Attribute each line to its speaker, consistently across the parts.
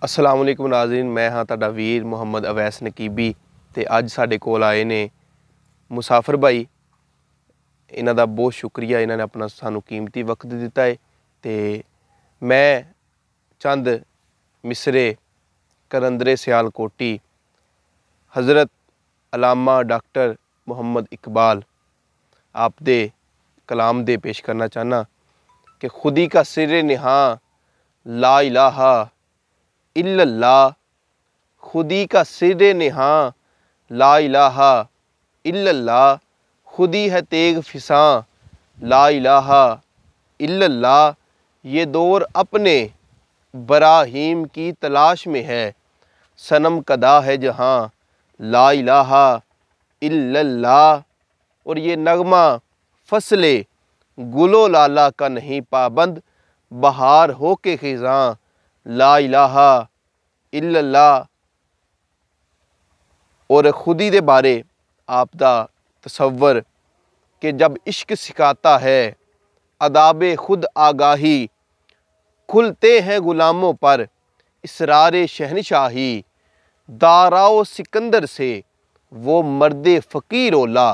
Speaker 1: अस्सलाम वालेकुम नाज़रीन, मैं हाँ तुहाडा वीर मुहम्मद अवैस नकीबी ते अज साडे कोल आए ने मुसाफिर भाई। इन्हां दा बहुत शुक्रिया, इन्हां ने अपना सानू कीमती वक्त दिता है। ते मैं चंद मिसरे करंदरे सियालकोटी हज़रत अलामा डॉक्टर मुहम्मद इकबाल आप दे कलाम दे पेश करना चाहना कि खुदी का सिर निहा ला इलाहा इल्लल्लाह, खुदी का सिर निहा ला इलाहा इल्लल्लाह, खुदी है तेग फिसां ला इलाहा इल्लल्लाह। ये दौर अपने बराहीम की तलाश में है, सनम कदा है जहाँ ला इलाहा इल्लल्लाह। और ये नगमा फसले गुलो लाला का नहीं पाबंद, बहार हो के खिज़ां ला इलाहा इल्लल्लाह। और खुदी दे बारे आप दा तसव्वर कि जब इश्क सिखाता है अदाबे खुद आगाही, खुलते हैं गुलामों पर इसरारे शहनशाही। दाराओ सिकंदर से वो मर्दे फ़कीर ओला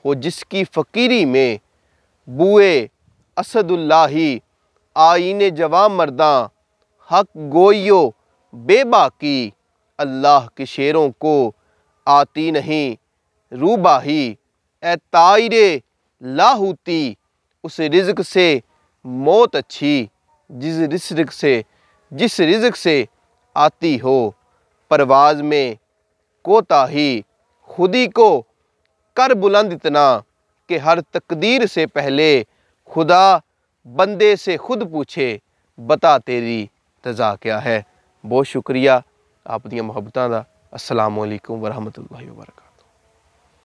Speaker 1: हो, जिसकी फ़कीरी में बुए असदुल्लाही। आईने जवां मर्दां हक गोइयो बेबाकी, अल्लाह के शेरों को आती नहीं रूबाही। ए ताइरे लाहूती, उस रिज़्क़ से मौत अच्छी, जिस रिज़्क़ से आती हो परवाज़ में कोताही। खुदी को कर बुलंद इतना कि हर तकदीर से पहले खुदा बंदे से खुद पूछे, बता तेरी तज़ा क्या है। बहुत शुक्रिया आप दियां मुहब्बतां दा। अस्सलामु अलैकुम वरहमतुल्लाहि वबरकातुहू।